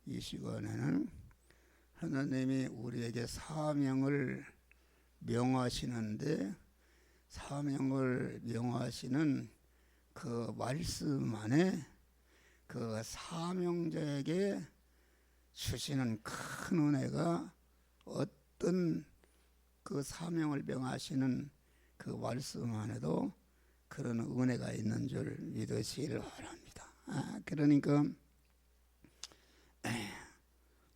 이 시간에는 하나님이 우리에게 사명을 명하시는데, 사명을 명하시는 그 말씀 안에 그 사명자에게 주시는 큰 은혜가, 어떤 그 사명을 명하시는 그 말씀 안에도 그런 은혜가 있는 줄 믿으시길 바랍니다. 그러니까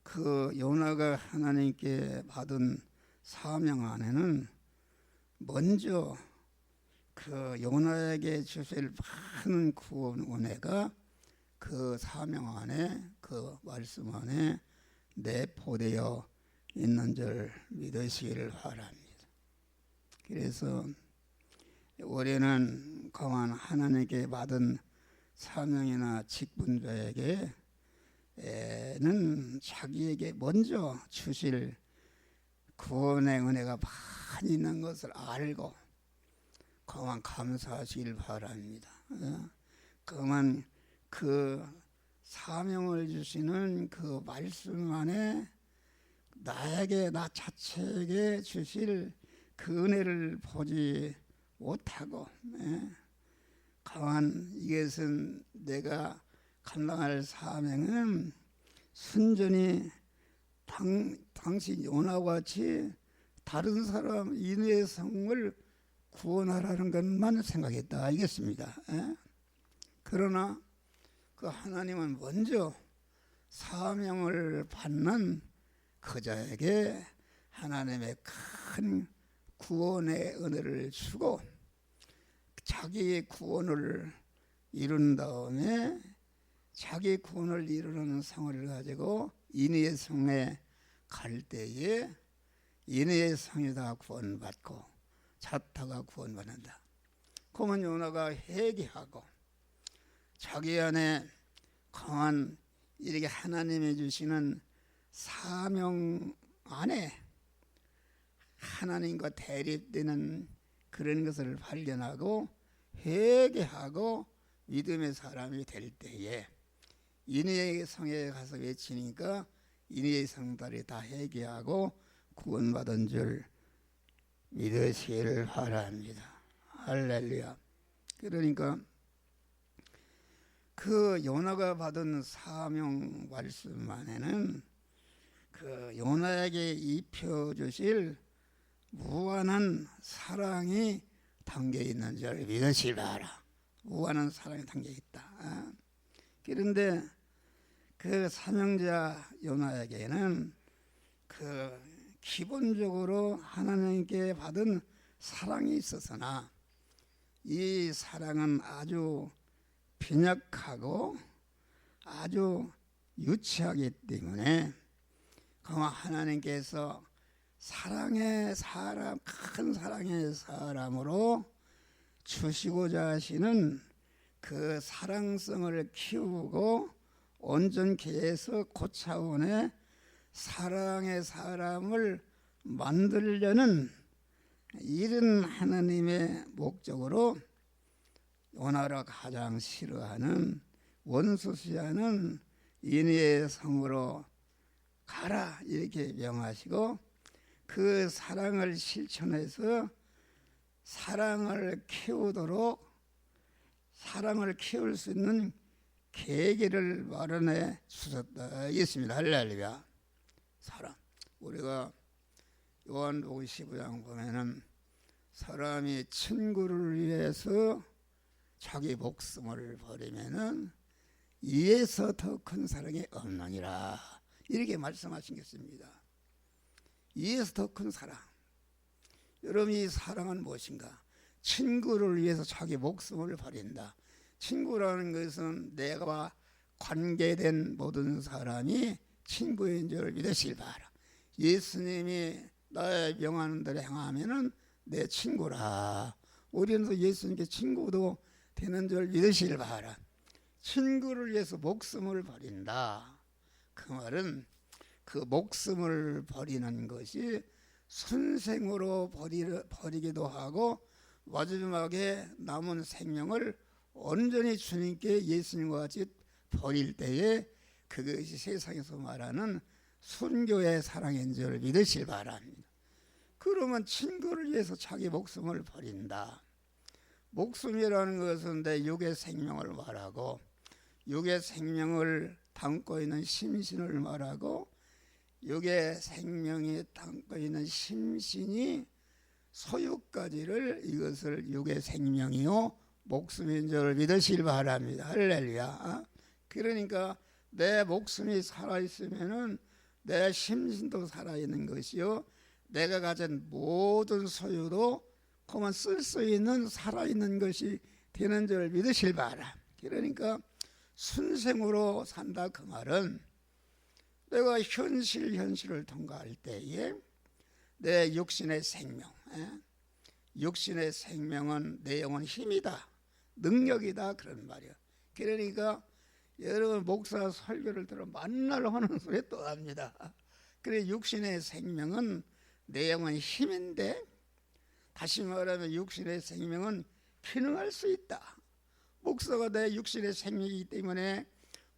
그 요나가 하나님께 받은 사명 안에는 먼저 그 요나에게 주실 많은 구원 은혜가 그 사명 안에, 그 말씀 안에 내포되어 있는 줄 믿으시기를 바랍니다. 그래서 우리는 강한 하나님께 받은 사명이나 직분자에게는 자기에게 먼저 주실 구원의 은혜가 많이 있는 것을 알고 그만 감사하시길 바랍니다. 그만 그 사명을 주시는 그 말씀 안에 나에게, 나 자체에게 주실 그 은혜를 보지 못하고, 강한 이것은 내가 감당할 사명은 순전히 당신 요나와 같이 다른 사람 인의 성을 구원하라는 것만 생각했다 알겠습니다. 그러나 그 하나님은 먼저 사명을 받는 그자에게 하나님의 큰 구원의 은혜를 주고 자기의 구원을 이룬 다음에 자기 구원을 이루는 성을 가지고 인의 성에 갈 때에 인의 성이 다 구원받고 자타가 구원받는다. 그러면 요나가 회개하고 자기 안에 강한 이렇게 하나님이 주시는 사명 안에 하나님과 대립되는 그런 것을 발견하고 회개하고 믿음의 사람이 될 때에 인의 성에 가서 외치니까 인의 성들이 다 회개하고 구원받은 줄 믿으시기를 바랍니다. 할렐루야. 그러니까 그 요나가 받은 사명 말씀 안에는 그 요나에게 입혀주실 무한한 사랑이 담겨 있는 줄 믿으시기 바라. 무한한 사랑이 담겨 있다. 그런데 그 사명자 요나에게는 그 기본적으로 하나님께 받은 사랑이 있었으나 이 사랑은 아주 빈약하고 아주 유치하기 때문에 하나님께서 사랑의 사람, 큰 사랑의 사람으로 주시고자 하시는 그 사랑성을 키우고 온전케 해서 고차원의 사랑의 사람을 만들려는 이런 하나님의 목적으로 요나가 가장 싫어하는 원수시하는 인의 성으로 가라 이렇게 명하시고 그 사랑을 실천해서 사랑을 키우도록 사랑을 키울 수 있는 계기를 마련해 주셨다 있습니다. 할렐루야. 사랑. 우리가 요한복음 15장 보면은 사람이 친구를 위해서 자기 목숨을 버리면은 이에서 더 큰 사랑이 없느니라 이렇게 말씀하신 게 있습니다. 이에서 더 큰 사랑. 여러분, 이 사랑은 무엇인가? 친구를 위해서 자기 목숨을 버린다. 친구라는 것은 내가 관계된 모든 사람이 친구인 줄 믿으시길 바라. 예수님이 나의 명하는 대로 행하면은 내 친구라. 우리는 예수님께 친구도 되는 줄 믿으시길 바라. 친구를 위해서 목숨을 버린다. 그 말은 그 목숨을 버리는 것이 순생으로 버리기도 하고 마지막에 남은 생명을 온전히 주님께 예수님과 같이 버릴 때에 그것이 세상에서 말하는 순교의 사랑인 줄 믿으실 바랍니다. 그러면 친구를 위해서 자기 목숨을 버린다. 목숨이라는 것은 내 육의 생명을 말하고 육의 생명을 담고 있는 심신을 말하고 육의 생명이 담고 있는 심신이 소유까지를 이것을 육의 생명이요 목숨인 줄 믿으실 바랍니다. 할렐루야. 그러니까 내 목숨이 살아있으면은 내 심신도 살아있는 것이요 내가 가진 모든 소유도 그만 쓸 수 있는 살아있는 것이 되는 줄 믿으실 바람. 그러니까 순생으로 산다 그 말은 내가 현실을 통과할 때에 내 육신의 생명, 육신의 생명은 내 영혼 힘이다, 능력이다 그런 말이야. 그러니까 여러분 목사 설교를 들어 만날 하는 소리 또 합니다. 그래 육신의 생명은 내 영혼 힘인데 다시 말하면 육신의 생명은 기능할 수 있다. 목사가 내 육신의 생명이기 때문에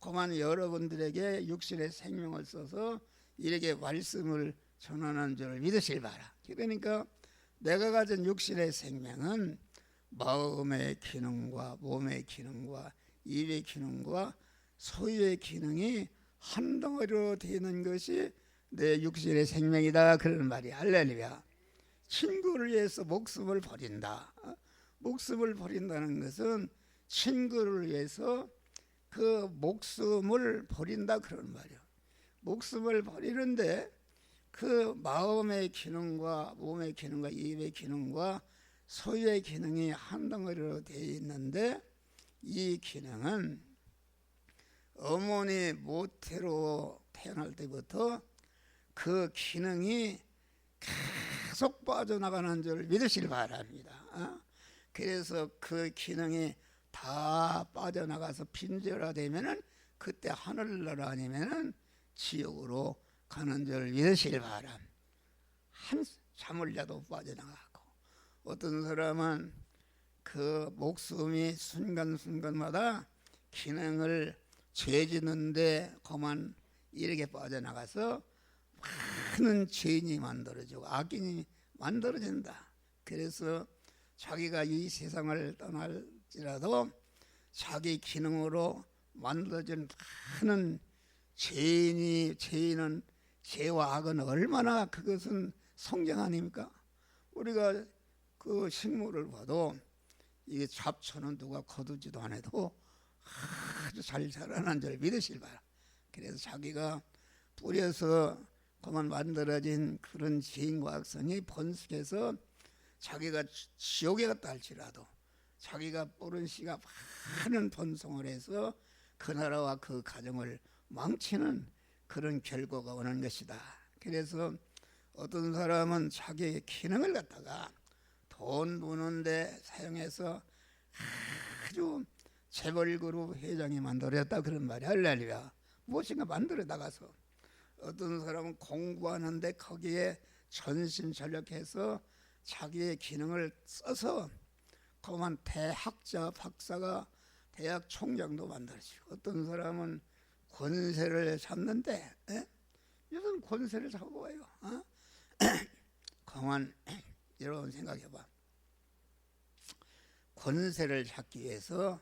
그만 여러분들에게 육신의 생명을 써서 이렇게 말씀을 전하는 줄 믿으실 바라. 그러니까 내가 가진 육신의 생명은 마음의 기능과 몸의 기능과 입의 기능과 소유의 기능이 한 덩어리로 되는 것이 내 육신의 생명이다 그런 말이 할렐루야. 친구를 위해서 목숨을 버린다. 목숨을 버린다는 것은 친구를 위해서 그 목숨을 버린다 그런 말이야. 목숨을 버리는데 그 마음의 기능과 몸의 기능과 입의 기능과 소유의 기능이 한 덩어리로 되어 있는데 이 기능은 어머니 모태로 태어날 때부터 그 기능이 계속 빠져나가는 줄 믿으시기 바랍니다. 그래서 그 기능이 다 빠져나가서 빈절화되면은 그때 하늘나라 아니면은 지옥으로 가는 줄 믿으시기 바람. 한 잠을 자도 빠져나가고 어떤 사람은 그 목숨이 순간순간마다 기능을 죄짓는데 그만 이렇게 빠져나가서 많은 죄인이 만들어지고 악인이 만들어진다. 그래서 자기가 이 세상을 떠날지라도 자기 기능으로 만들어진 많은 죄인은 죄와 악은 얼마나 그것은 성경 아닙니까? 우리가 그 식물을 봐도 이게 잡초는 누가 거두지도 않아도 아주 잘 자라난 줄 믿으실 바라. 그래서 자기가 뿌려서 그만 만들어진 그런 죄인과 악성이 번식해서 자기가 지옥에 갔다 할지라도 자기가 뿌린 씨가 많은 번성을 해서 그 나라와 그 가정을 망치는 그런 결과가 오는 것이다. 그래서 어떤 사람은 자기의 기능을 갖다가 돈 버는데 사용해서 아주 재벌그룹 회장이 만들었다 그런 말이 할렐루야. 무엇인가 만들어 나가서 어떤 사람은 공부하는데 거기에 전심전력해서 자기의 기능을 써서 그만 대학자 박사가 대학 총장도 만들어지고 어떤 사람은 권세를 잡는데 요즘 권세를 잡아봐요. 그만 여러분 생각해봐. 권세를 잡기 위해서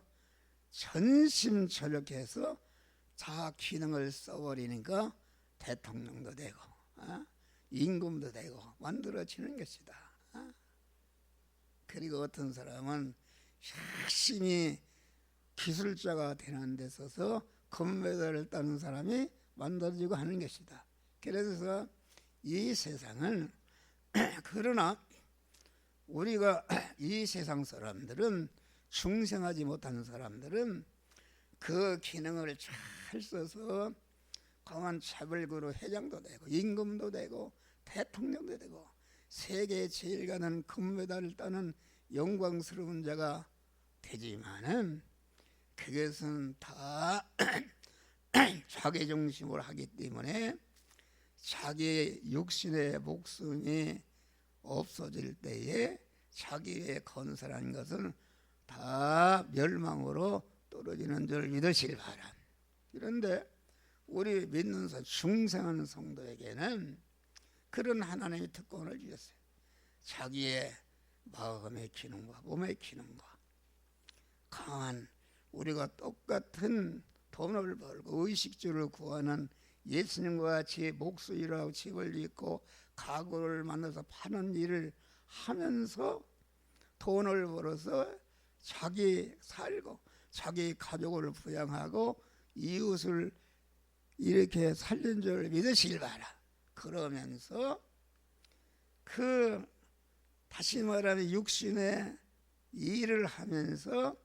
전심전력해서 다 기능을 써버리니까 대통령도 되고 임금도 되고 만들어지는 것이다. 그리고 어떤 사람은 열심히 기술자가 되는 데 있어서 금메달을 따는 사람이 만들어지고 하는 것이다. 그래서 이 세상은 그러나 우리가 이 세상 사람들은 중생하지 못하는 사람들은 그 기능을 잘 써서 강한 재벌그룹 회장도 되고 임금도 되고 대통령도 되고 세계 제일 가는 금메달을 따는 영광스러운 자가 되지만은 그것은 다 자기 중심으로 하기 때문에 자기의 육신의 목숨이 없어질 때에 자기의 건설한 것은 다 멸망으로 떨어지는 줄 믿으시기 바랍니다. 그런데 우리 믿는 중생한 성도에게는 그런 하나님의 특권을 주셨어요. 자기의 마음의 기능과 몸의 기능과 강한 우리가 똑같은 돈을 벌고 의식주를 구하는 예수님과 같이 목수일하고 집을 짓고 가구를 만들어서 파는 일을 하면서 돈을 벌어서 자기 살고 자기 가족을 부양하고 이웃을 이렇게 살린 줄 믿으시길 바라. 그러면서 다시 말하면 육신의 일을 하면서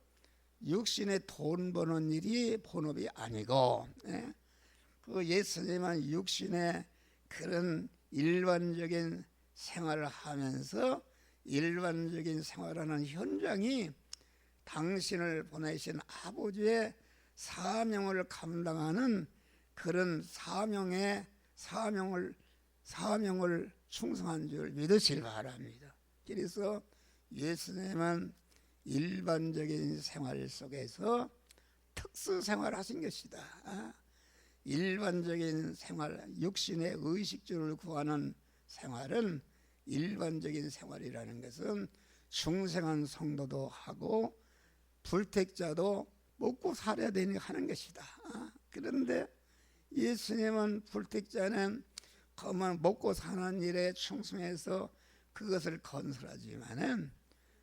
육신의 돈 버는 일이 본업이 아니고 그 예수님은 육신의 그런 일반적인 생활을 하면서 일반적인 생활하는 현장이 당신을 보내신 아버지의 사명을 감당하는 그런 사명을 충성한 줄 믿으시기 바랍니다. 그래서 예수님은 일반적인 생활 속에서 특수 생활하신 것이다. 일반적인 생활, 육신의 의식주를 구하는 생활은 일반적인 생활이라는 것은 중생한 성도도 하고 불택자도 먹고 살아야 되니 하는 것이다. 그런데 예수님은 불택자는 그만 먹고 사는 일에 충성해서 그것을 건설하지만은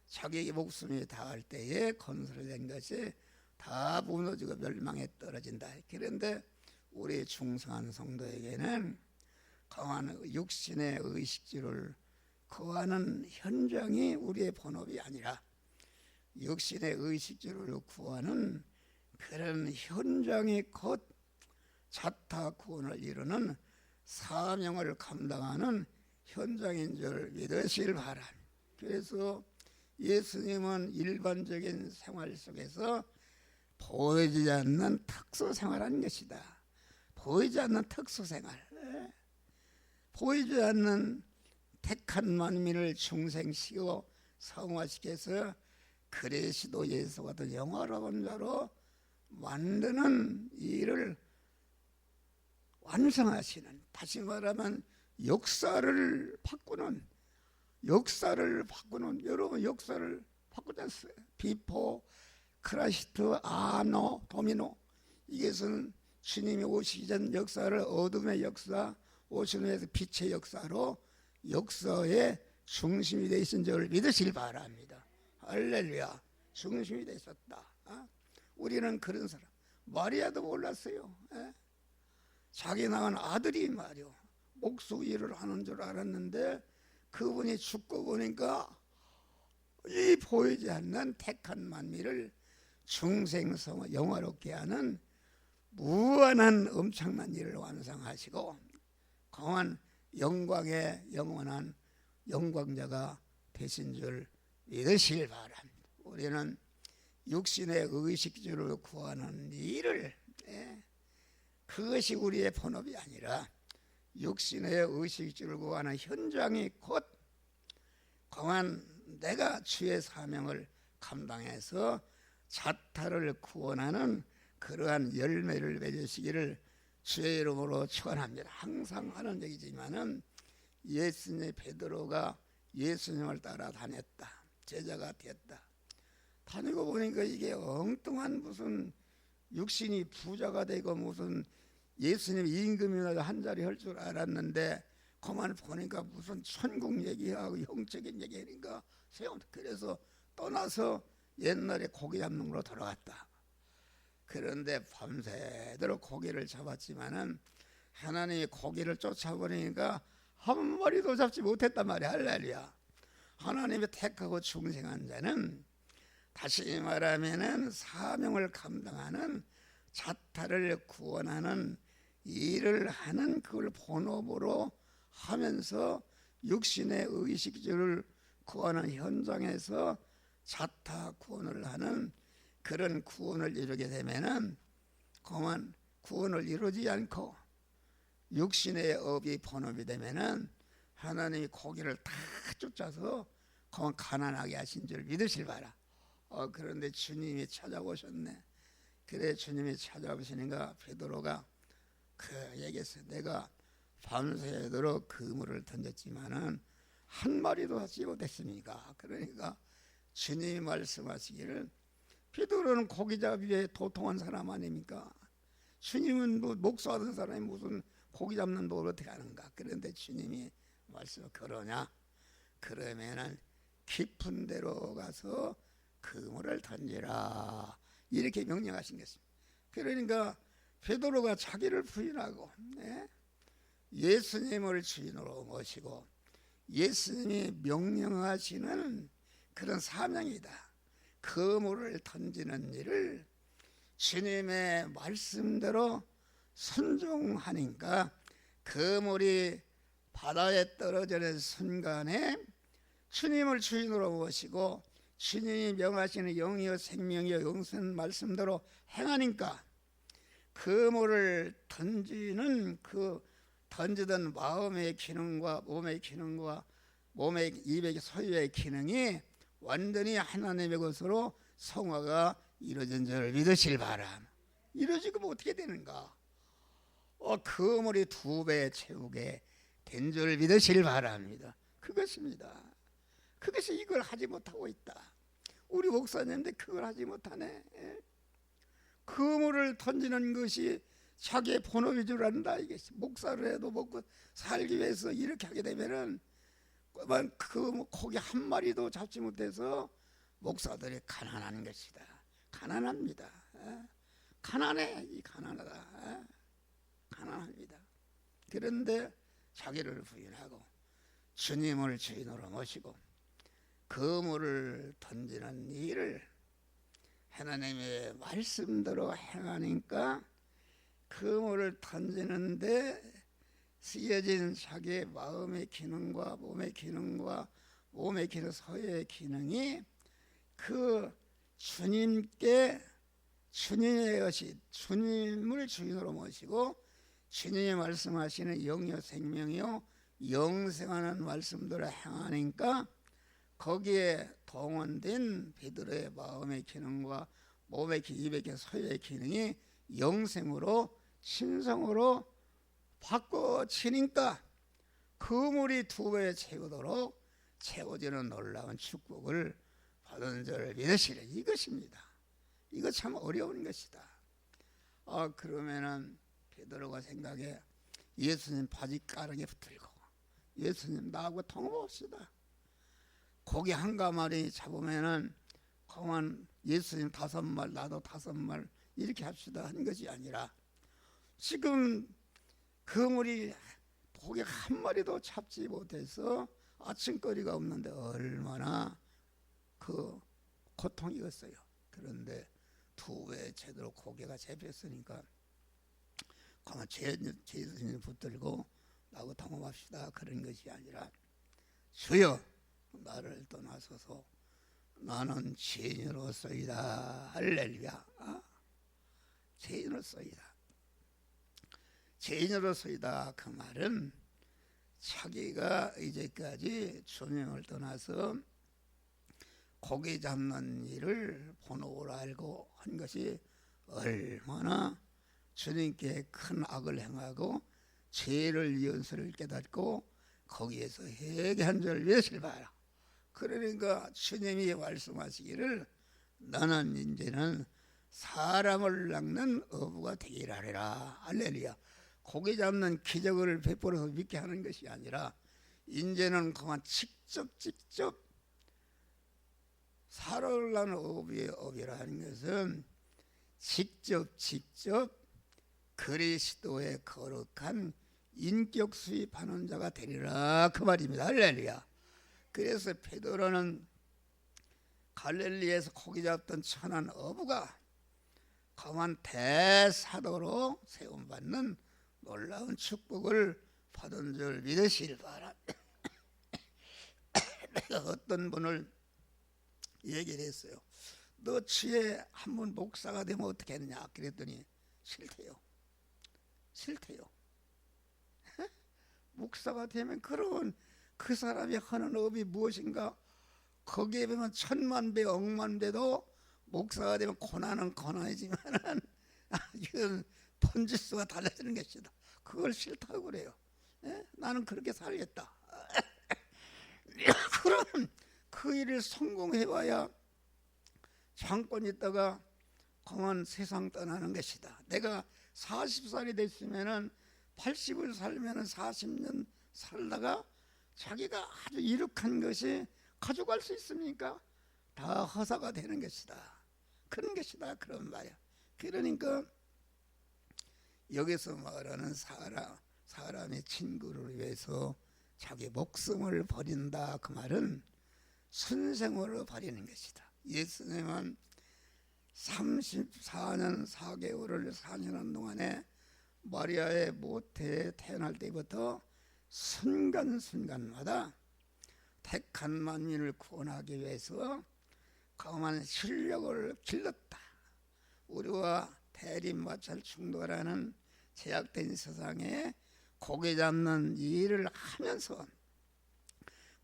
자기의 목숨이 닿을 때에 건설된 것이 다 무너지고 멸망에 떨어진다. 그런데 우리 중성한 성도에게는 강한 육신의 의식주를 구하는 현장이 우리의 본업이 아니라 육신의 의식주를 구하는 그런 현장이 곧 자타 구원을 이루는 사명을 감당하는 현장인 줄 믿으시길 바랍니다. 그래서 예수님은 일반적인 생활 속에서 보이지 않는 특수 생활하는 것이다. 보이지 않는 특수 생활, 보이지 않는 택한 만민을 중생시키고 성화시켜서 그리스도 예수 같은 영화로운 자로 만드는 일을 완성하시는, 다시 말하면 역사를 바꾸는 여러분 역사를 바꾸지 않았어요. 비포, 크라이스트, 아노, 도미노, 이것은 주님이 오시기 전 역사를 어둠의 역사, 오시는 후에서 빛의 역사로 역사의 중심이 되어 있은 줄 믿으시길 바랍니다. 할렐루야. 중심이 되어 있었다. 우리는 그런 사람, 마리아도 몰랐어요. 자기 낳은 아들이 말이요 목수 일을 하는 줄 알았는데 그분이 죽고 보니까 이 보이지 않는 택한 만민을 중생성을 영화롭게 하는 무한한 엄청난 일을 완성하시고 강한 영광의 영원한 영광자가 되신 줄 믿으시길 바랍니다. 우리는 육신의 의식주를 구하는 일을 그것이 우리의 본업이 아니라 육신의 의식주를 구하는 현장이 곧 강한 내가 주의 사명을 감당해서 자타를 구원하는 그러한 열매를 맺으시기를 주의 이름으로 축원합니다. 항상 하는 얘기지만은 예수님의 베드로가 예수님을 따라 다녔다. 제자가 됐다. 다니고 보니까 이게 엉뚱한 무슨 육신이 부자가 되고 무슨 예수님 임금이나 한 자리 할 줄 알았는데 그만 보니까 무슨 천국 얘기하고 영적인 얘기하니까 그래서 떠나서 옛날에 고기 잡는 걸로 돌아갔다. 그런데 밤새도록 고기를 잡았지만은 하나님이 고기를 쫓아버리니까 한 마리도 잡지 못했단 말이야. 할렐루야. 하나님이 택하고 중생한 자는 다시 말하면은 사명을 감당하는 자타를 구원하는 일을 하는 그걸 본업으로 하면서 육신의 의식주를 구하는 현장에서 자타 구원을 하는 그런 구원을 이루게 되면은 그만 구원을 이루지 않고 육신의 업이 본업이 되면은 하나님이 고기를 다 쫓아서 그만 가난하게 하신 줄 믿으실 바라. 그런데 주님이 찾아오셨네. 그래 주님이 찾아오시니까 베드로가 얘기했어요. 내가 밤새도록 그물을 던졌지만은 한 마리도 하지 못했습니까? 그러니까 주님이 말씀하시기를 베드로는 고기잡이에 도통한 사람 아닙니까? 주님은 뭐 목수하던 사람이 무슨 고기 잡는 노를 어떻게 하는가? 그런데 주님이 말씀 그러냐? 그러면은 깊은 데로 가서 그물을 던지라 이렇게 명령하신 것입니다. 그러니까 베드로가 자기를 부인하고 예수님을 주인으로 모시고 예수님이 명령하시는 그런 사명이다. 그물을 던지는 일을 주님의 말씀대로 순종하니까 그물이 바다에 떨어지는 순간에 주님을 주인으로 모시고 주님이 명하시는 영이요 생명이요 영생 말씀대로 행하니까 그물을 던지는 그 던지던 마음의 기능과 몸의 기능과 몸의 입의 소유의 기능이 완전히 하나님의 것으로 성화가 이루어진 줄 믿으실 바람. 이루어지고 뭐 어떻게 되는가? 그물이 2배 채우게 된 줄 믿으실 바랍니다. 그것입니다. 그것이 이걸 하지 못하고 있다. 우리 목사님인데 그걸 하지 못하네. 그물을 던지는 것이 자기의 본업인 줄 안다. 이게 목사를 해도 먹고 살기 위해서 이렇게 하게 되면은 그 고기 한 마리도 잡지 못해서 목사들이 가난한 것이다. 가난합니다. 가난해. 이 가난하다. 가난합니다. 그런데 자기를 부인하고 주님을 주인으로 모시고 그물을 던지는 일을 하나님의 말씀대로 행하니까 그물을 던지는데 쓰여진 자기의 마음의 기능과 몸의 기능과 몸의 기능, 서의 기능이 그 주님께 주님의 것이 주님을 주인으로 모시고 주님이 말씀하시는 영이요 생명이요 영생하는 말씀대로 행하니까 거기에 동원된 베드로의 마음의 기능과 몸의 입의 서의 기능이 영생으로 신성으로 바꿔지니까 그물이 2배 채우도록 채워지는 놀라운 축복을 받은 줄 믿으시라. 이것입니다. 이거 참 어려운 것이다. 그러면은 베드로가 생각해 예수님 바지 가르게 붙들고 예수님 나하고 통화합시다. 고기 한 가마리 잡으면은 그만 예수님 5말 나도 5말 이렇게 합시다 하는 것이 아니라 지금 그물이 고기 한 마리도 잡지 못해서 아침거리가 없는데 얼마나 그 고통이었어요. 그런데 2배 제대로 고기가 잡혔으니까 그만 예수님 붙들고 나하고 통화합시다 그런 것이 아니라 주여 나를 떠나소서 나는 죄인으로서이다. 할렐루야. 죄인으로서이다. 죄인으로서이다. 그 말은 자기가 이제까지 주님을 떠나서 고기 잡는 일을 본업으로 알고 한 것이 얼마나 주님께 큰 악을 행하고 죄를 연설을 깨닫고 거기에서 회개한 줄 믿으실 바라. 그러니까 주님이 말씀하시기를 너는 이제는 사람을 낚는 어부가 되기를 하리라. 할렐루야. 고기 잡는 기적을 베풀어서 믿게 하는 것이 아니라 이제는 그만 직접 사람을 낚는 어부라는 것은 직접 그리스도의 거룩한 인격 수입하는 자가 되리라 그 말입니다. 할렐루야. 그래서 베드로는 갈릴리에서 고기 잡던 천한 어부가 거만 대사도로 세움받는 놀라운 축복을 받은 줄 믿으시길 바랍니다. 내가 어떤 분을 얘기를 했어요. 너 주에 한번 목사가 되면 어떻게 했냐 그랬더니 싫대요. 목사가 되면 그런 그 사람이 하는 업이 무엇인가 거기에 보면 1000만 배 억만 배도 목사가 되면 고난은 고난이지만은 이건 번지수가 달라지는 것이다. 그걸 싫다고 그래요. 예? 나는 그렇게 살겠다. 그럼 그 일을 성공해봐야 잠깐 있다가 그만 세상 떠나는 것이다. 내가 40살이 됐으면은 80을 살면은 40년 살다가 자기가 아주 이룩한 것이 가져갈 수 있습니까? 다 허사가 되는 것이다. 그런 것이다. 그런 말이야. 그러니까 여기서 말하는 사람의 친구를 위해서 자기 목숨을 버린다. 그 말은 순생으로 버리는 것이다. 예수님은 34년 4개월을 사시는 동안에 마리아의 모태에 태어날 때부터 순간순간마다 택한 만민을 구원하기 위해서 강한 실력을 길렀다. 우리와 대립마찰 충돌하는 제약된 세상에 고개 잡는 일을 하면서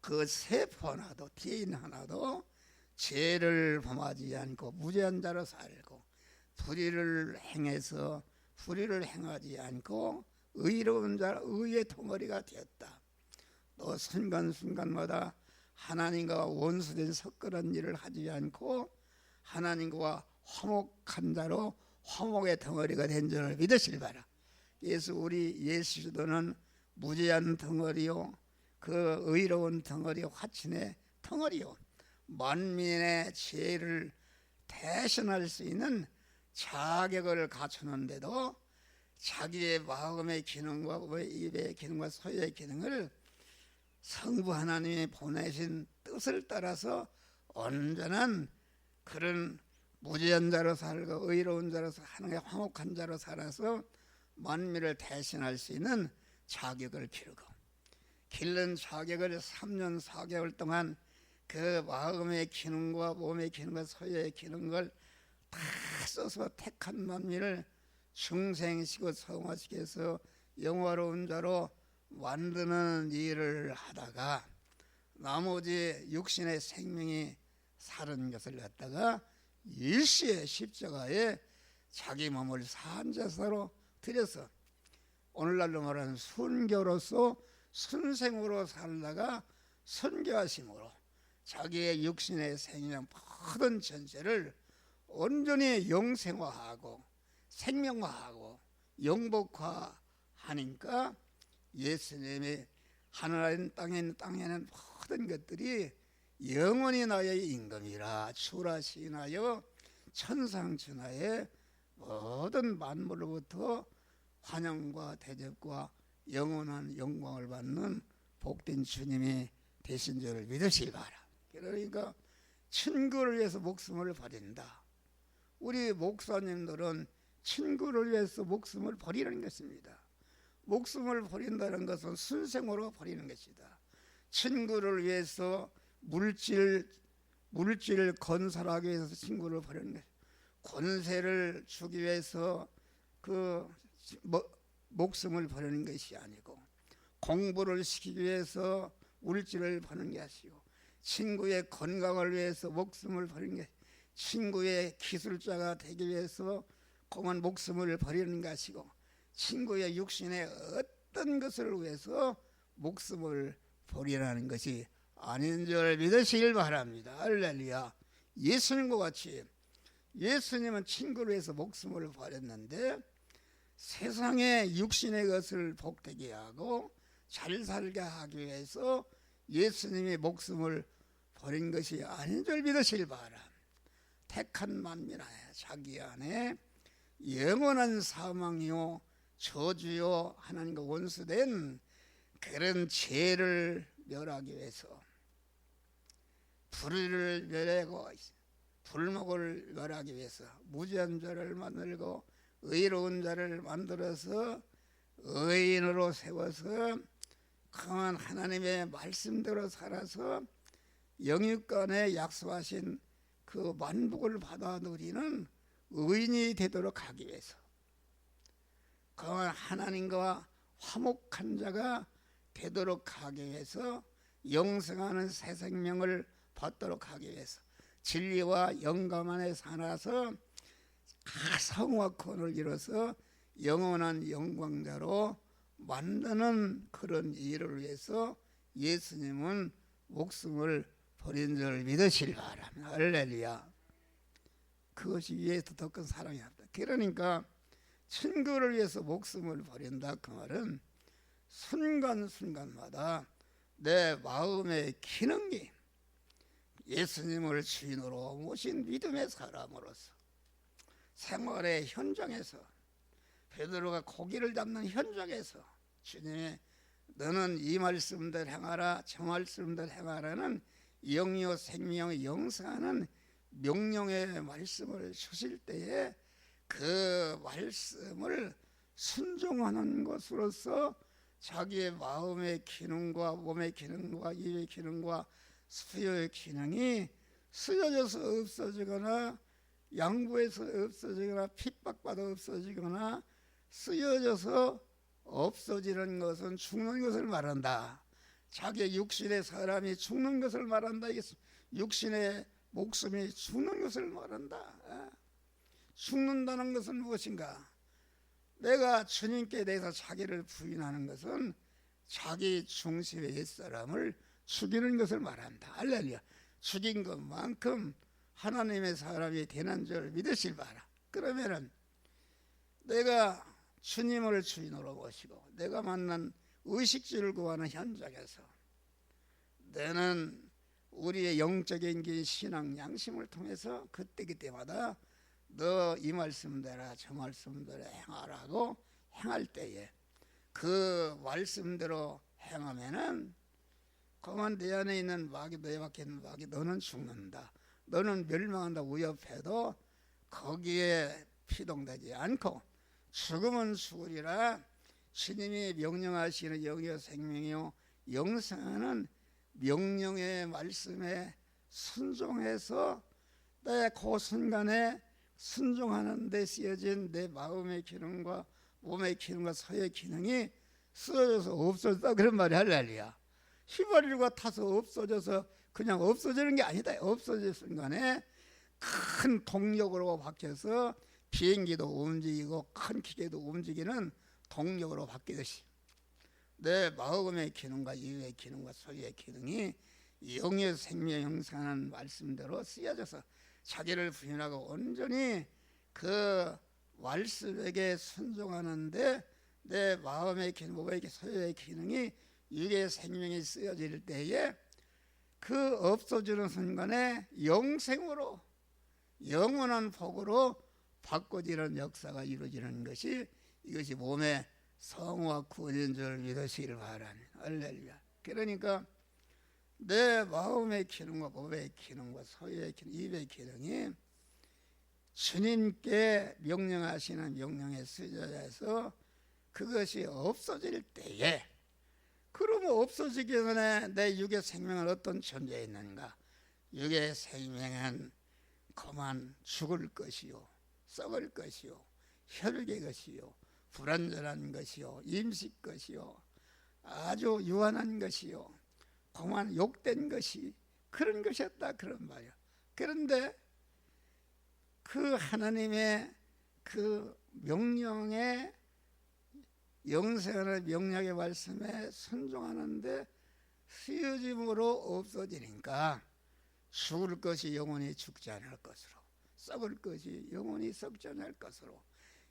그 세포 하나도 DNA 하나도 죄를 범하지 않고 무죄한 자로 살고 불의를 행해서 불의를 행하지 않고 의로운 자 의의 덩어리가 되었다. 또 순간순간마다 하나님과 원수된 섞으는 일을 하지 않고 하나님과 화목한 자로 화목의 덩어리가 된 줄을 믿으시기 바라. 우리 예수 그리스도는 무죄한 덩어리요 그 의로운 덩어리 화친의 덩어리요 만민의 죄를 대신할 수 있는 자격을 갖추는데도 자기의 마음의 기능과 입의 기능과 소유의 기능을 성부 하나님이 보내신 뜻을 따라서 온전한 그런 무죄한 자로 살고 의로운 자로 하나님의 화목한 자로 살아서 만민을 대신할 수 있는 자격을 기르고 길른 자격을 3년 4개월 동안 그 마음의 기능과 몸의 기능과 소유의 기능을 다 써서 택한 만민을 중생시고 성화시키 해서 영화로운 자로 만드는 일을 하다가 나머지 육신의 생명이 사는 것을 갖다가 일시에 십자가에 자기 몸을 산제사로 드려서 오늘날로 말하는 순교로서 순생으로 살다가 선교하심으로 자기의 육신의 생명 모든 전체를 온전히 영생화하고 생명화하고 영복화하니까 예수님이 하늘에 땅에는 모든 것들이 영원히 나의 임금이라 주라 시인하여 천상천하의 모든 만물로부터 환영과 대접과 영원한 영광을 받는 복된 주님이 되신 줄을 믿으시기 바라. 그러니까 친구를 위해서 목숨을 버린다. 우리 목사님들은 친구를 위해서 목숨을 버리는 것입니다. 목숨을 버린다는 것은 순생으로 버리는 것이다. 친구를 위해서 물질 건설하기 위해서 친구를 버리는 것. 권세를 주기 위해서 목숨을 버리는 것이 아니고 공부를 시키기 위해서 물질을 버는 게 아니고 친구의 건강을 위해서 목숨을 버리는 게 친구의 기술자가 되기 위해서 공한 목숨을 버리는 것이고 친구의 육신의 어떤 것을 위해서 목숨을 버리라는 것이 아닌 줄 믿으시길 바랍니다. 할렐루야. 예수님과 같이 예수님은 친구를 위해서 목숨을 버렸는데 세상의 육신의 것을 복되게 하고 잘 살게 하기 위해서 예수님이 목숨을 버린 것이 아닌 줄 믿으시길 바랍니다. 택한 만민 안에 자기 안에 영원한 사망이요 저주요 하나님과 원수된 그런 죄를 멸하기 위해서 불의를 멸하고 불목을 멸하기 위해서 무죄한 자를 만들고 의로운 자를 만들어서 의인으로 세워서 강한 하나님의 말씀대로 살아서 영육간에 약속하신 그 만복을 받아 누리는 의인이 되도록 하기 위해서 강한 하나님과 화목한 자가 되도록 하기 위해서 영생하는 새 생명을 받도록 하기 위해서 진리와 영감 안에 살아서 성화권을 이뤄서 영원한 영광자로 만드는 그런 일을 위해서 예수님은 목숨을 버린 줄 믿으시기 바랍니다. 할렐루야. 그것이 위에서 더 큰 사랑이 없다. 그러니까 친구를 위해서 목숨을 버린다 그 말은 순간순간마다 내 마음의 기능이 예수님을 주인으로 모신 믿음의 사람으로서 생활의 현장에서 베드로가 고기를 잡는 현장에서 주님의 너는 이 말씀들 행하라 저 말씀들 행하라는 영이요 생명의 영생하는 명령의 말씀을 주실 때에 그 말씀을 순종하는 것으로서 자기의 마음의 기능과 몸의 기능과 입의 기능과 수요의 기능이 쓰여져서 없어지거나 양보해서 없어지거나 핍박받아 없어지거나 쓰여져서 없어지는 것은 죽는 것을 말한다. 자기의 육신의 사람이 죽는 것을 말한다. 육신의 목숨이 죽는 것을 말한다. 죽는다는 것은 무엇인가? 내가 주님께 대해서 자기를 부인하는 것은 자기 중심의 옛사람을 죽이는 것을 말한다. 할렐루야. 죽인 것만큼 하나님의 사람이 되는 줄 믿으실 바라. 그러면은 내가 주님을 주인으로 모시고 내가 만난 의식주를 구하는 현장에서 너는 우리의 영적인 길 신앙 양심을 통해서 그때마다 너 이 말씀대로 저 말씀대로 행하라고 행할 때에 그 말씀대로 행하면은 그만 내 안에 있는 마귀 너에 밖에 있는 마귀 너는 죽는다. 너는 멸망한다 위협해도 거기에 피동되지 않고 죽으면 죽으리라. 주님이 명령하시는 영이요 생명이요 영생하는 명령의 말씀에 순종해서 내 그 순간에 순종하는 데 쓰여진 내 마음의 기능과 몸의 기능과 서의 기능이 쓰여져서 없어졌다 그런 말이 할렐루야. 휘발유가 타서 없어져서 그냥 없어지는 게 아니다. 없어질 순간에 큰 동력으로 바뀌어서 비행기도 움직이고 큰 기계도 움직이는 동력으로 바뀌듯이 내 마음의 기능과 이의 기능과 소유의 기능이 영의 생명 형성하는 말씀대로 쓰여져서 자기를 부인하고 온전히 그 말씀에게 순종하는데 내 마음의 기능, 몸의 소유의 기능이 육의 생명이 쓰여질 때에 그 없어지는 순간에 영생으로 영원한 복으로 바꿔지는 역사가 이루어지는 것이 이것이 몸의 성화 구원인 줄 믿으시길 바랍니다. 할렐루야. 그러니까 내 마음의 기능과 몸의 기능과 소유의 기능, 입의 기능이 주님께 명령하시는 명령에 쓰여져서 그것이 없어질 때에 그러면 없어지기 전에 내 육의 생명은 어떤 존재에 있는가? 육의 생명은 그만 죽을 것이요 썩을 것이요 혈육의 것이요 불완전한 것이요 임식 것이요 아주 유한한 것이요 그만 욕된 것이 그런 것이었다 그런 말이야. 그런데 그 하나님의 그 명령에 영생하는 명령의 말씀에 순종하는데 쓰여짐으로 없어지니까 죽을 것이 영원히 죽지 않을 것으로 썩을 것이 영원히 썩지 않을 것으로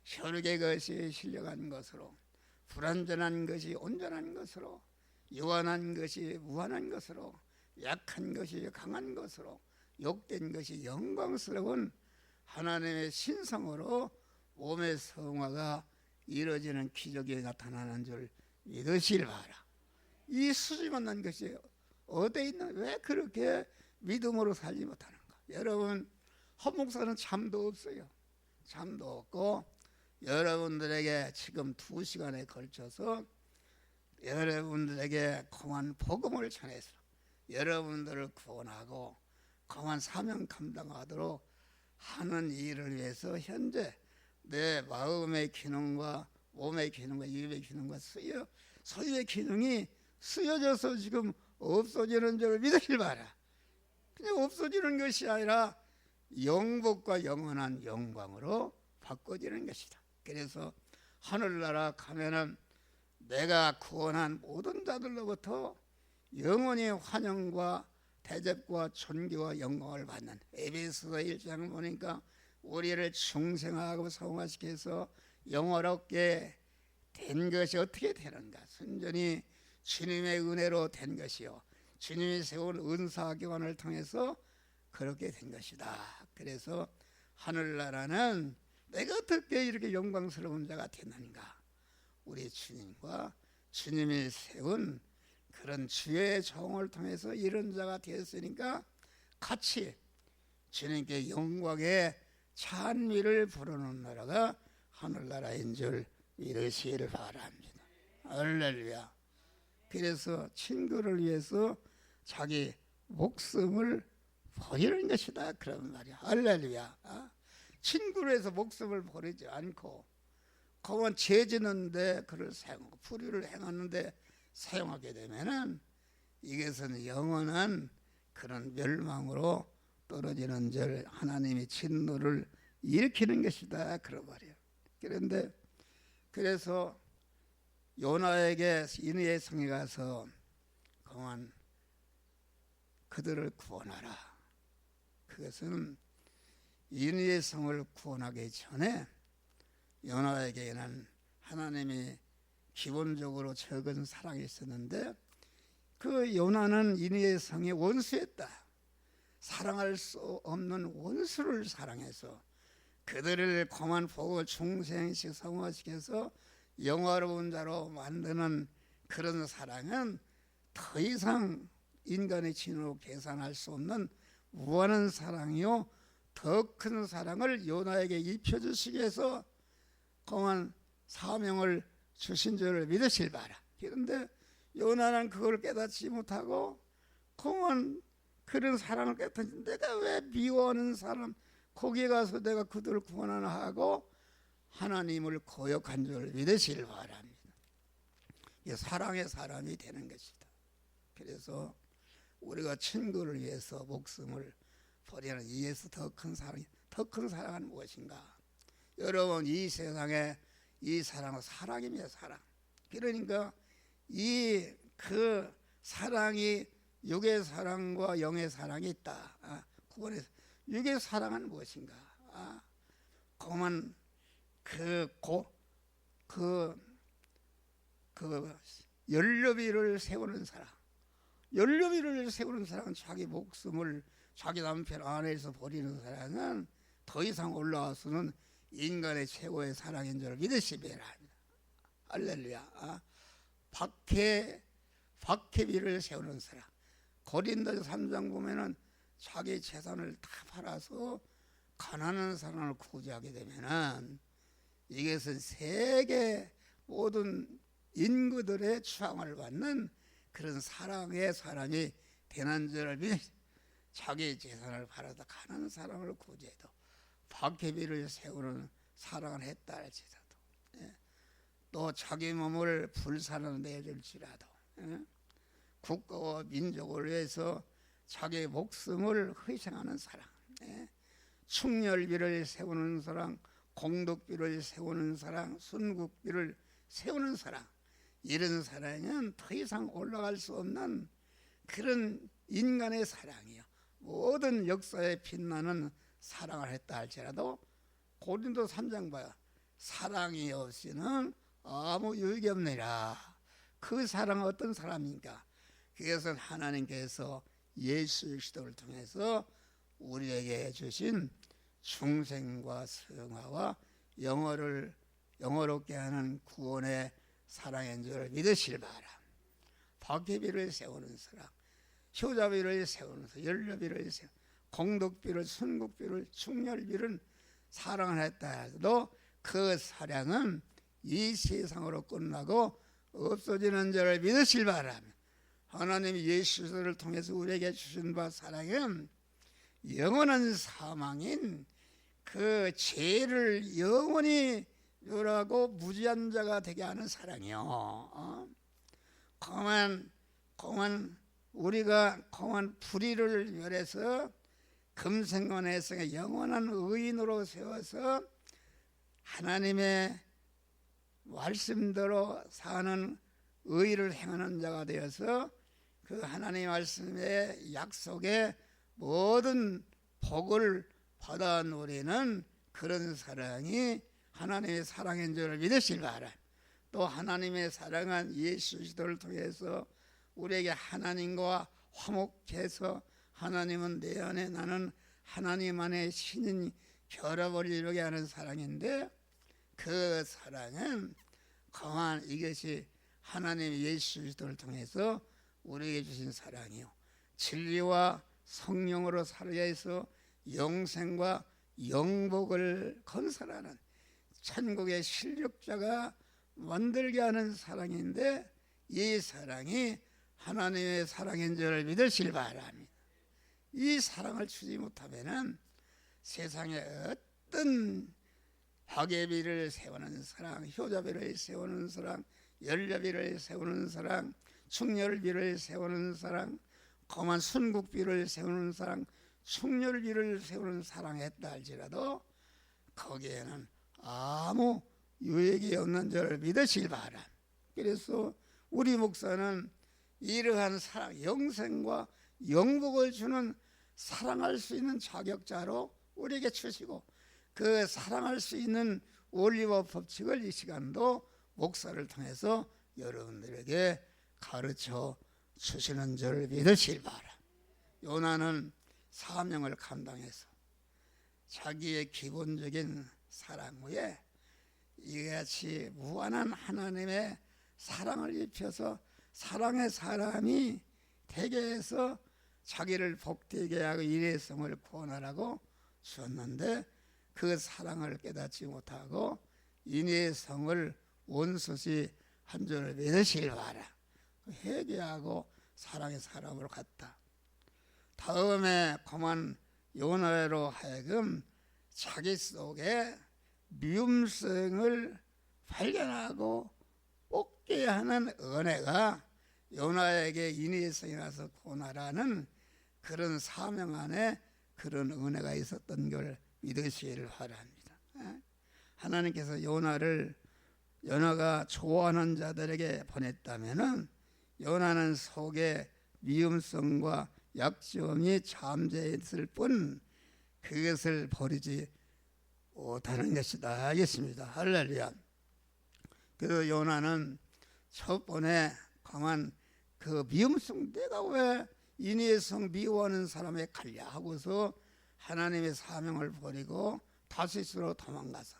혈육의 것이 신령한 것으로 불완전한 것이 온전한 것으로 유한한 것이 무한한 것으로 약한 것이 강한 것으로 욕된 것이 영광스러운 하나님의 신성으로 몸의 성화가 이루어지는 기적이 나타나는 줄 믿으시길 바라. 이 수지 만난 것이 어디에 있나? 왜 그렇게 믿음으로 살지 못하는가? 여러분 한 목사는 잠도 없어요. 잠도 없고 여러분들에게 지금 2시간에 걸쳐서 여러분들에게 그만 복음을 전해서 여러분들을 구원하고 그만 사명 감당하도록 하는 일을 위해서 현재 내 마음의 기능과 몸의 기능과 입의 기능과 소유의 기능이 쓰여져서 지금 없어지는 줄 믿으실 바라. 그냥 없어지는 것이 아니라 영복과 영원한 영광으로 바꿔지는 것이다. 그래서 하늘나라 가면은 내가 구원한 모든 자들로부터 영원히 환영과 대접과 존귀와 영광을 받는 에베소서 1장을 보니까 우리를 중생하고 성화시켜서 영화롭게 된 것이 어떻게 되는가? 순전히 주님의 은혜로 된 것이요, 주님이 세운 은사교환을 통해서 그렇게 된 것이다. 그래서 하늘나라는 내가 어떻게 이렇게 영광스러운 자가 됐는가? 우리 주님과 주님이 세운 그런 주의 종을 통해서 이런 자가 되었으니까 같이 주님께 영광의 찬미를 부르는 나라가 하늘나라인 줄 믿으시기를 바랍니다. 할렐루야. 그래서 친구를 위해서 자기 목숨을 버리는 것이다, 그런 말이야. 할렐루야. 친구를 위해서 목숨을 버리지 않고 그만 죄 짓는데 그를 사용하고 불의를 행하는데 사용하게 되면은 이것은 영원한 그런 멸망으로 떨어지는 줄 하나님이 진노를 일으키는 것이다, 그런 말이에요. 그런데 그래서 요나에게 니느웨 성에 가서 그만 그들을 구원하라. 그것은 니느웨 성을 구원하기 전에 요나에게는 하나님이 기본적으로 적은 사랑이 있었는데 그 요나는 니느웨 성의 원수였다. 사랑할 수 없는 원수를 사랑해서 그들을 고만 보고 중생식 성화시켜서 영화로운 자로 만드는 그런 사랑은 더 이상 인간의 진으로 계산할 수 없는 무한한 사랑이요, 더 큰 사랑을 요나에게 입혀주시기 위해서 고만 사명을 주신 줄을 믿으실 바라. 그런데 요나는 그걸 깨닫지 못하고 고만 그런 사랑을 깨닫지, 내가 왜 미워하는 사람 거기에 가서 내가 그들을 구원하나 하고 하나님을 거역한 줄 믿으시길 바랍니다. 이게 사랑의 사람이 되는 것이다. 그래서 우리가 친구를 위해서 목숨을 버리는 이에서 더 큰 사랑은 무엇인가? 여러분, 이 세상에 이 사랑은 사랑입니다. 사랑. 그러니까 이 그 사랑이 육의 사랑과 영의 사랑이 있다. 구원해서 육의 사랑은 무엇인가? 그만 연료비를 세우는 사랑. 연료비를 세우는 사랑은 자기 목숨을 자기 남편 안에서 버리는 사랑은 더 이상 올라와서는 인간의 최고의 사랑인 줄 믿으시기 바랍니다. 할렐루야. 박해비를 세우는 사랑. 고린도서 3장 보면은 자기 재산을 다 팔아서 가난한 사람을 구제하게 되면은 이것은 세계 모든 인구들의 추앙을 받는 그런 사랑의 사람이 되는 줄을 믿으, 자기 재산을 팔아서 가난한 사람을 구제해도 박해비를 세우는 사랑을 했다 할지라도, 또 자기 몸을 불사로 내줄지라도, 국가와 민족을 위해서 자기 목숨을 희생하는 사랑, 충렬비를 세우는 사랑, 공덕비를 세우는 사랑, 순국비를 세우는 사랑, 이런 사랑은 더 이상 올라갈 수 없는 그런 인간의 사랑이요, 모든 역사에 빛나는 사랑을 했다 할지라도 고린도 3장 봐요. 사랑이 없이는 아무 유익이 없느니라. 그 사랑은 어떤 사람입니까? 그것은 하나님께서 예수 그리스도를 통해서 우리에게 주신 중생과 성화와 영어롭게 하는 구원의 사랑인 줄 믿으실 바람. 박해비를 세우는 사랑, 효자비를 세우는 사랑, 연료비를 세우는, 공덕비를, 순국비를, 충렬비를 사랑을 했다 해도 그 사랑은 이 세상으로 끝나고 없어지는 줄을 믿으실 바람. 하나님이 예수를 통해서 우리에게 주신 바 사랑은 영원한 사망인 그 죄를 영원히 멸하고 무지한 자가 되게 하는 사랑이요. 우리가 불의를 멸해서 금생과 내생에 영원한 의인으로 세워서 하나님의 말씀대로 사는 의를 행하는 자가 되어서 그 하나님의 말씀의 약속에 모든 복을 받아 누리는 그런 사랑이 하나님의 사랑인 줄 믿으시기 바랍니다. 또 하나님의 사랑한 예수 그리스도를 통해서 우리에게 하나님과 화목해서 하나님은 내 안에 나는 하나님 안에 신인 결합을 이루게 하는 사랑인데, 그 사랑은 그만 이것이 하나님 예수 그리스도를 통해서 우리에게 주신 사랑이요, 진리와 성령으로 살게 해서 영생과 영복을 건설하는 천국의 실력자가 만들게 하는 사랑인데, 이 사랑이 하나님의 사랑인 줄 믿으시기 바랍니다. 이 사랑을 주지 못하면은 세상에 어떤 박예비를 세우는 사랑, 효자비를 세우는 사랑, 연료비를 세우는 사랑, 충렬비를 세우는 사랑, 거만 순국비를 세우는 사랑, 충렬비를 세우는 사랑했다 할지라도 거기에는 아무 유익이 없는 줄 믿으시기 바랍니다. 그래서 우리 목사는 이러한 사랑, 영생과 영복을 주는 사랑할 수 있는 자격자로 우리에게 주시고, 그 사랑할 수 있는 원리와 법칙을 이 시간도 목사를 통해서 여러분들에게 가르쳐 주시는 줄 믿으시기 바랍니다. 요나는 사명을 감당해서 자기의 기본적인 사랑 후에 이같이 무한한 하나님의 사랑을 입혀서 사랑의 사람이 되게 해서 자기를 복되게 하고 일회성을 구원하라고 주었는데, 그 사랑을 깨닫지 못하고 인외성을 원수시 한 줄을 믿으시길 바라. 회개하고 사랑의 사람으로 갔다. 다음에 그만 요나로 하여금 자기 속에 미움성을 발견하고 뽑게 하는 은혜가 요나에게 인외성이 나서 구원하라는 그런 사명 안에 그런 은혜가 있었던 걸 믿으시기를 바랍니다. 하나님께서 요나가 좋아하는 자들에게 보냈다면은 요나는 속에 미움성과 약점이 잠재했을 뿐 그것을 버리지 못하는 것이다 하겠습니다. 할렐루야. 그래서 요나는 첫 번에 가만 그 미움성, 내가 왜 인외성 미워하는 사람에 갈려 하고서 하나님의 사명을 버리고 다시스로 도망가서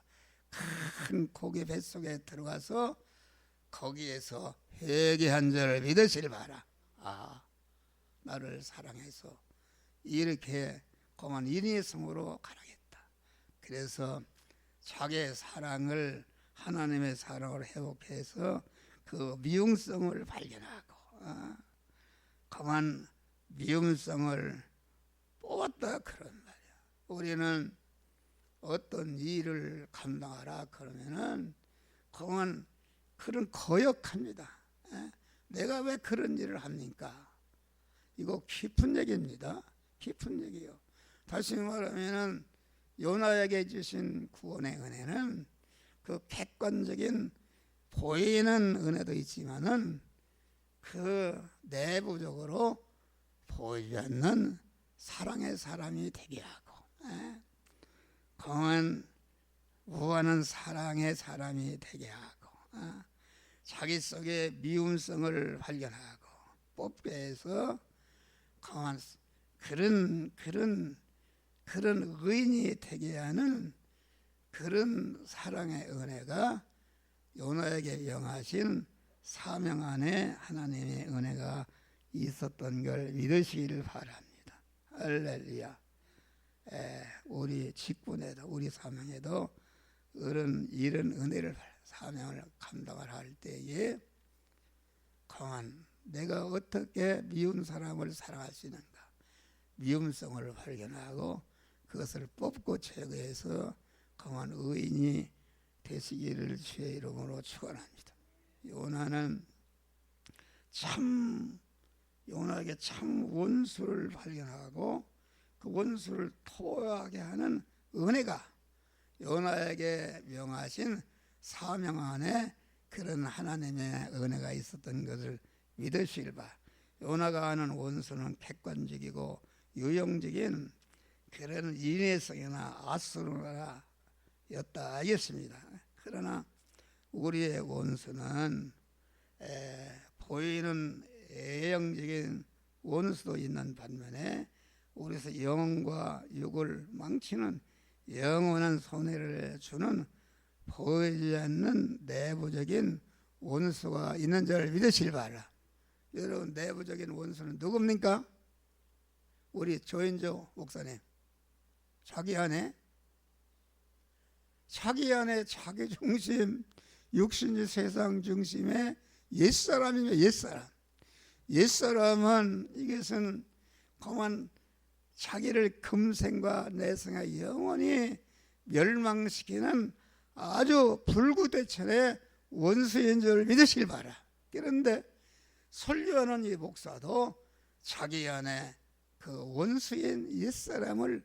큰 고기 뱃속에 들어가서 거기에서 회개한 자를 믿으시길 바라. 아, 나를 사랑해서 이렇게 그만 인외성으로 가라겠다. 그래서 자기의 사랑을 하나님의 사랑을 회복해서 그 미움성을 발견하고 그만 미움성을 뽑았다 그런 말이야. 우리는 어떤 일을 감당하라 그러면은 그만 그런 거역합니다. 내가 왜 그런 일을 합니까? 이거 깊은 얘기입니다. 깊은 얘기요. 다시 말하면은 요나에게 주신 구원의 은혜는 그 객관적인 보이는 은혜도 있지만은 그 내부적으로 보이지 않는 사랑의 사람이 되게 하고, 강한 무한한 사랑의 사람이 되게 하고, 자기 속에 미움성을 발견하고 뽑게 해서 강한 그런 의인이 되게 하는 그런 사랑의 은혜가 요나에게 명하신 사명 안에 하나님의 은혜가 있었던 걸 믿으시기를 바랍니다. 할렐루야. 우리 직분에도 우리 사명에도 이런 은혜를 사명을 감당을 할 때에 강한 내가 어떻게 미운 사람을 사랑할 수 있는가, 미움성을 발견하고 그것을 뽑고 제거해서 강한 의인이 되시기를 주의 이름으로 축원합니다. 요나에게 참 원수를 발견하고 그 원수를 토하게 하는 은혜가 요나에게 명하신 사명 안에 그런 하나님의 은혜가 있었던 것을 믿으실 바. 요나가 하는 원수는 객관적이고 유형적인 그런 인외성이나 아수라였다 하겠습니다. 그러나 우리의 원수는 보이는 외형적인 원수도 있는 반면에 우리에서 영과 육을 망치는 영원한 손해를 주는 보이지 않는 내부적인 원수가 있는 줄 믿으실 바라. 여러분, 내부적인 원수는 누굽니까? 우리 조인조 목사님, 자기 안에 자기 중심, 육신의 세상 중심의 옛사람이며 옛사람. 옛사람은 이것은 그만 자기를 금생과 내생과 영원히 멸망시키는 아주 불구대천의 원수인 줄 믿으실 바라. 그런데 설교하는 이 목사도 자기 안에 그 원수인 옛사람을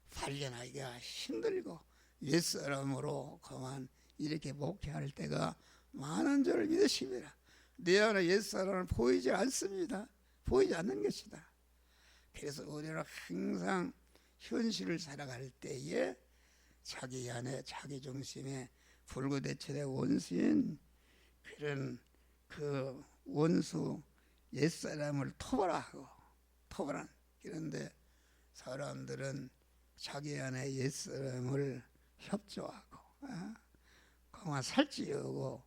발견하기가 힘들고 옛사람으로 그만 이렇게 목회할 때가 많은 줄 믿으십니다. 내 안에 옛사람은 보이지 않습니다. 보이지 않는 것이다. 그래서 우리는 항상 현실을 살아갈 때에 자기 안에 자기 중심의 불구대천의 원수인 그런 그 원수 옛사람을 토벌하고 토벌한. 그런데 사람들은 자기 안에 옛사람을 협조하고 그만 살찌우고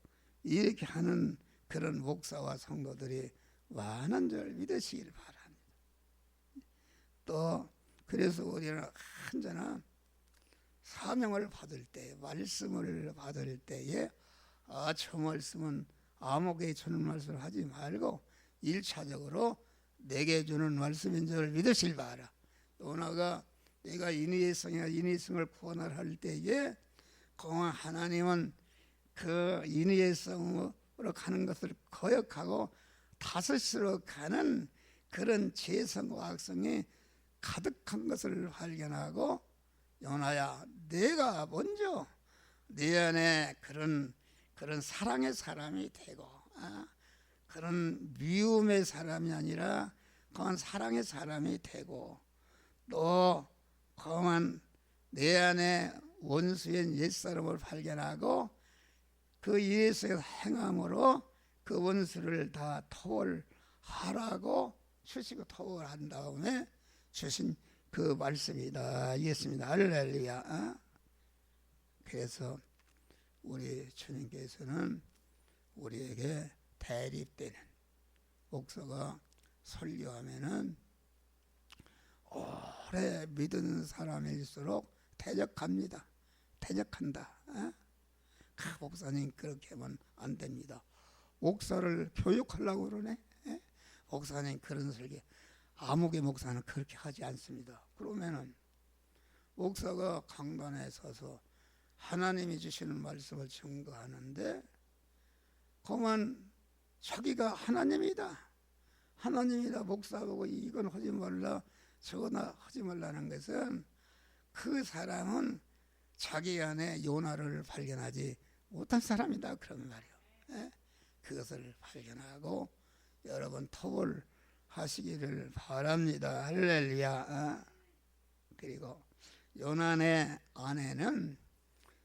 이렇게 하는 그런 목사와 성도들이 많은 줄 믿으시길 바랍니다. 또 그래서 우리는 언제나 사명을 받을 때, 말씀을 받을 때에 저 말씀은 아무에게 주는 말씀을 하지 말고 1차적으로 내게 주는 말씀인 줄 믿으실 바라. 요나가 내가 인의성을 구원을 할 때에 공한 하나님은 그 인의성으로 가는 것을 거역하고 다섯으로 가는 그런 재성과 악성이 가득한 것을 발견하고 요나야, 내가 먼저 내 안에 그런 사랑의 사람이 되고 그런 미움의 사람이 아니라 그만 사랑의 사람이 되고 또 그만 내 안에 원수인 옛사람을 발견하고 그 예수의 행함으로 그 원수를 다 토벌하라고 주시고 토벌한 다음에 주신 그 말씀이다 이겠습니다. 할렐루야. 그래서 우리 주님께서는 우리에게 대립되는 목사가 설교하면은 오래 믿은 사람일수록 대적한다. 목사님 그렇게 하면 안 됩니다. 목사를 교육하려고 그러네. 목사님 그런 설교. 아무개 목사는 그렇게 하지 않습니다. 그러면은 목사가 강단에 서서 하나님이 주시는 말씀을 증거하는데 그만 자기가 하나님이다 목사하고 이건 하지 말라 저거나 하지 말라는 것은 그 사람은 자기 안에 요나를 발견하지 못한 사람이다 그런 말이에요. 그것을 발견하고 여러분 토벌하시기를 바랍니다. 할렐루야. 그리고 요나의 아내는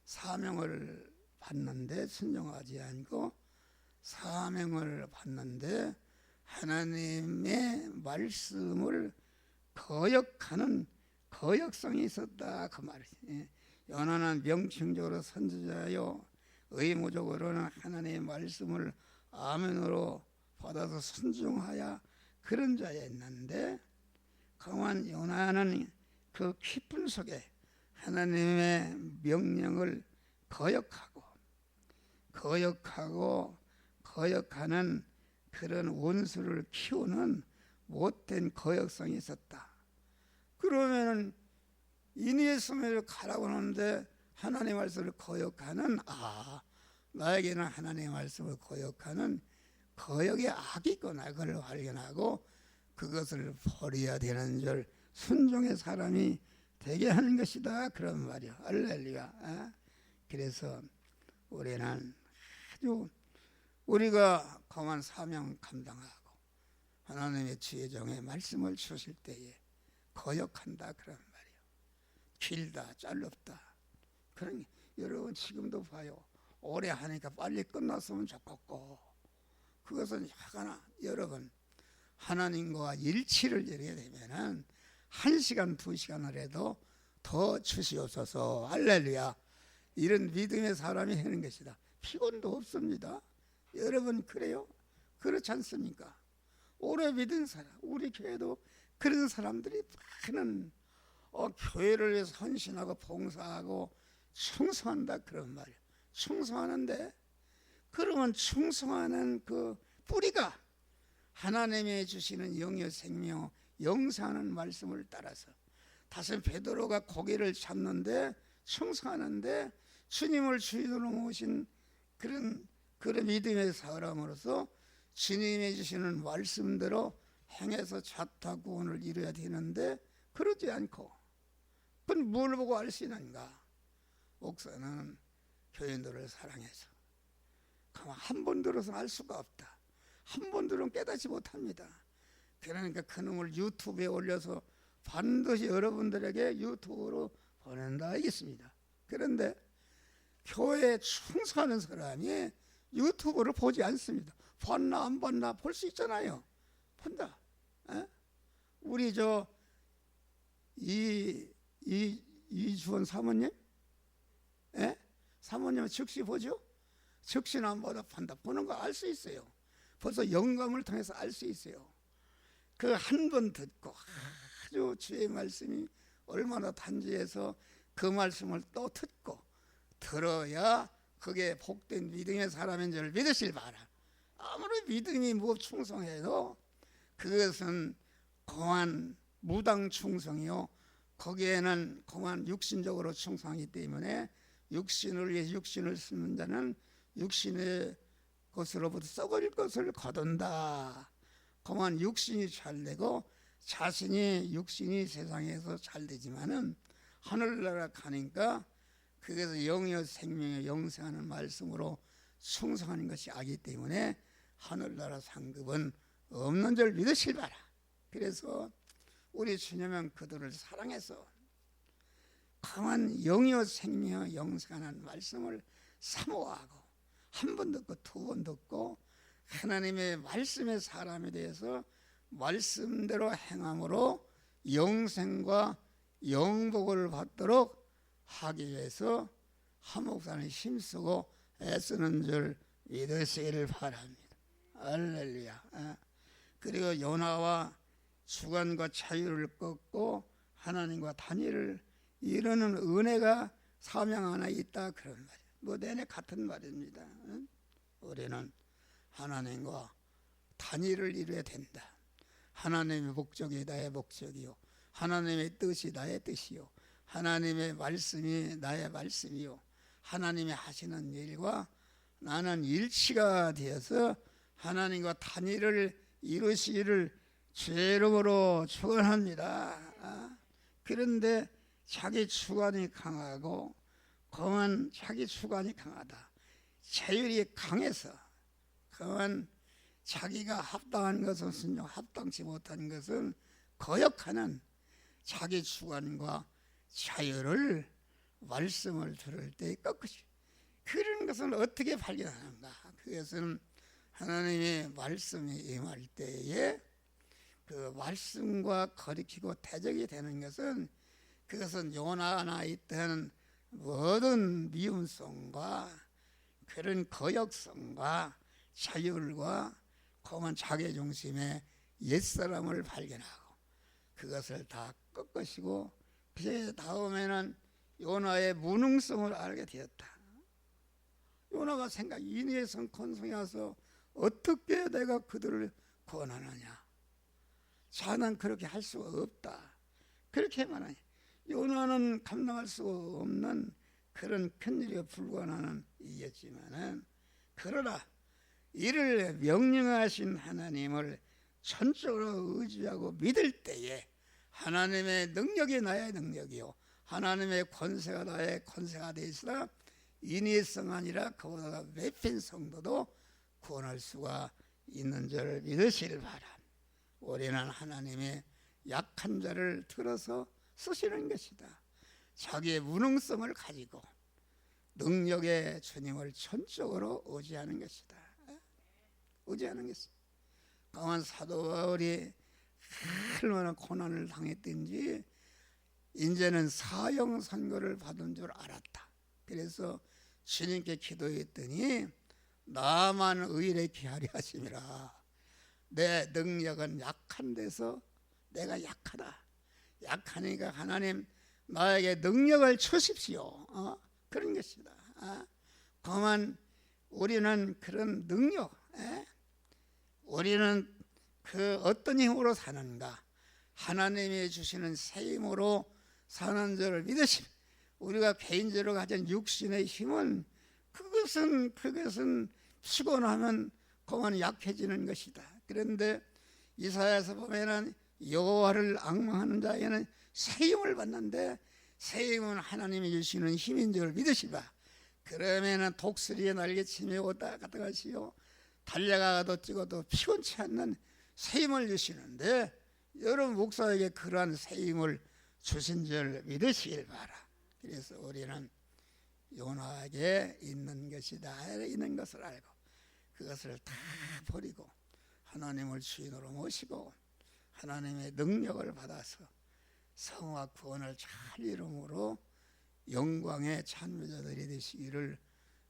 사명을 받는데 순종하지 않고 사명을 받는데 하나님의 말씀을 거역하는 거역성이 있었다 그 말이지. 요나는 명칭적으로 선지자요 의무적으로는 하나님의 말씀을 아멘으로 받아서 순종하여 그런 자였는데 그만 요나는 그 깊은 속에 하나님의 명령을 거역하는 그런 원수를 키우는 못된 거역성이 있었다. 그러면은 인의의 성을 가라고 하는데 하나님의 말씀을 거역하는 나에게는 하나님의 말씀을 거역하는 거역의 악이 있구나 그걸 발견하고 그것을 버려야 되는 줄 순종의 사람이 되게 하는 것이다 그런 말이야. 할렐루야. 그래서 우리는 아주 우리가 강한 사명 감당하고 하나님의 지혜정의 말씀을 주실 때에 거역한다 그런 말이에요. 길다 짧다 그런 여러분 지금도 봐요. 오래 하니까 빨리 끝났으면 좋겠고 그것은 하나 여러분 하나님과 일치를 이루게 되면은 1시간 2시간을 해도 더 주시옵소서 할렐루야 이런 믿음의 사람이 하는 것이다. 피곤도 없습니다. 여러분 그래요? 그렇지 않습니까? 오래 믿은 사람 우리 교회도 그런 사람들이 많은 교회를 위해서 헌신하고 봉사하고 충성한다 그런 말이에요. 충성하는데 그러면 충성하는 그 뿌리가 하나님이 주시는 영의 생명 영생하는 말씀을 따라서 다시 베드로가 고기를 잡는데 충성하는데 주님을 주인으로 모신 그런 믿음의 사람으로서 주님이 주시는 말씀대로 행해서 자타 구원을 이루어야 되는데 그러지 않고 그건 뭘 보고 알 수 있는가? 목사는 교인들을 사랑해서 한 번 들어서 알 수가 없다. 한 번 들으면 깨닫지 못합니다. 그러니까 그놈을 유튜브에 올려서 반드시 여러분들에게 유튜브로 보낸다 하겠습니다. 그런데 교회에 충성하는 사람이 유튜브를 보지 않습니다. 봤나 안 봤나 볼 수 있잖아요. 본다. 에? 우리 이주원 사모님, 사모님은 즉시 보죠. 즉시는 안 보다 본다. 보는 거 알 수 있어요. 벌써 영감을 통해서 알 수 있어요. 그 한 번 듣고 아주 주의 말씀이 얼마나 단지해서 그 말씀을 또 듣고 들어야 그게 복된 믿음의 사람인 줄 믿으실 바라. 아무리 믿음이 충성해도 그것은 공한 무당 충성이요. 거기에는 공한 육신적으로 충성하기 때문에 육신을 위해 육신을 쓰는 자는 육신의 것으로부터 썩을 것을 거둔다. 공한 육신이 잘 되고 자신이 육신이 세상에서 잘 되지만은 하늘나라 가니까 그래서 영의 생명의 영생하는 말씀으로 충성하는 것이 아기 때문에 하늘나라 상급은 없는 줄 믿으실 바라. 그래서 우리 주님은 그들을 사랑해서 강한 영의 생명의 영생하는 말씀을 사모하고 한 번 듣고 두 번 듣고 하나님의 말씀의 사람에 대해서 말씀대로 행함으로 영생과 영복을 받도록 하기 위해서 한목산을 힘쓰고 애쓰는 줄 믿으시기를 바랍니다. 할렐루야. 그리고 요나와 주관과 자유를 꺾고 하나님과 단일을 이루는 은혜가 사명 하나 있다 그런 말이에요. 뭐 내내 같은 말입니다. 우리는 하나님과 단일을 이루어야 된다. 하나님의 목적이 나의 목적이요 하나님의 뜻이 나의 뜻이요 하나님의 말씀이 나의 말씀이요 하나님이 하시는 일과 나는 일치가 되어서 하나님과 단일을 이루시기를 주의 이름으로 축원합니다. 그런데 자기 주관이 강하고 강한 자기 주관이 강하다. 자율이 강해서 강한 자기가 합당한 것은 순종, 합당치 못한 것은 거역하는 자기 주관과 자유를 말씀을 들을 때 꺾으시. 그런 것은 어떻게 발견하는가? 그것은 하나님의 말씀이 임할 때에 그 말씀과 거리키고 대적이 되는 것은 그것은 요나나 있던 모든 미움성과 그런 거역성과 자율과 공한 자기중심의 옛사람을 발견하고 그것을 다 꺾으시고 그 다음에는 요나의 무능성을 알게 되었다. 요나가 생각 인의성 건성이 와서 어떻게 내가 그들을 구원하느냐. 자는 그렇게 할 수가 없다. 그렇게 말하니 요나는 감당할 수 없는 그런 큰일에 불과하는 일이었지만은 그러나 이를 명령하신 하나님을 전적으로 의지하고 믿을 때에 하나님의 능력이 나의 능력이요 하나님의 권세가 나의 권세가 되시다 인위성 아니라 그보다 몇편 성도도 구원할 수가 있는 줄 믿으시길 바람. 우리는 하나님의 약한 자를 들어서 쓰시는 것이다. 자기의 무능성을 가지고 능력의 주님을 전적으로 의지하는 것이다. 의지하는 것이다. 강한 사도 바울이 얼마나 고난을 당했든지 이제는 사형 선고를 받은 줄 알았다. 그래서 주님께 기도했더니 나만 의롭게 하려 하심이라. 내 능력은 약한 데서 내가 약하다. 약하니까 하나님 나에게 능력을 주십시오. 그런 것이다. 그만 우리는 그런 능력, 우리는 그 어떤 힘으로 사는가? 하나님이 주시는 새 힘으로 사는 줄을 믿으시면 우리가 개인적으로 가진 육신의 힘은 그것은 피곤하면 그만 약해지는 것이다. 그런데 이사야서 보면은 여호와를 앙망하는 자에게는 새 힘을 받는데 새 힘은 하나님이 주시는 힘인 줄 믿으시라. 그러면은 독수리의 날개치며 오다 갔다 가시오. 달려가도 뛰고도 피곤치 않는 새 힘을 주시는데 여러분 목사에게 그러한 새 힘을 주신 줄 믿으시길 바라. 그래서 우리는 요나에게 있는 것이다. 있는 것을 알고 그것을 다 버리고 하나님을 주인으로 모시고 하나님의 능력을 받아서 성화 구원을 잘 이름으로 영광의 찬미자들이 되시기를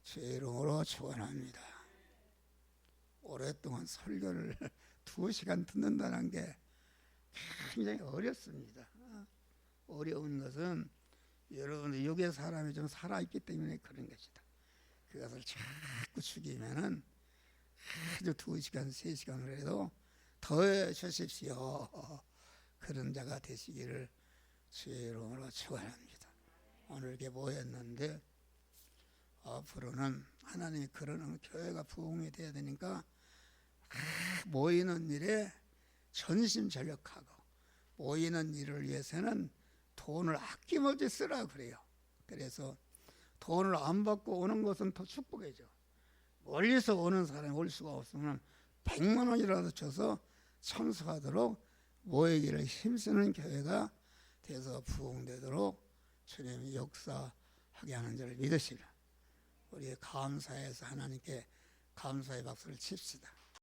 주의 이름으로 축원합니다. 오랫동안 설교를 2시간 듣는다는 게 굉장히 어렵습니다. 어려운 것은 여러분의 육의 사람이 좀 살아있기 때문에 그런 것이다. 그것을 자꾸 죽이면은 아주 2시간, 3시간을 해도 더 주십시오. 그런 자가 되시기를 주의 이름으로 축원합니다. 오늘 이렇게 모였는데 앞으로는 하나님이 그러는 교회가 부흥이 돼야 되니까 모이는 일에 전심전력하고 모이는 일을 위해서는 돈을 아낌없이 쓰라 그래요. 그래서 돈을 안 받고 오는 것은 더 축복이죠. 멀리서 오는 사람이 올 수가 없으면 100만 원이라도 줘서 참석하도록 모이기를 힘쓰는 교회가 돼서 부흥되도록 주님이 역사하게 하는 줄 믿으시라. 우리 감사해서 하나님께 감사의 박수를 칩시다.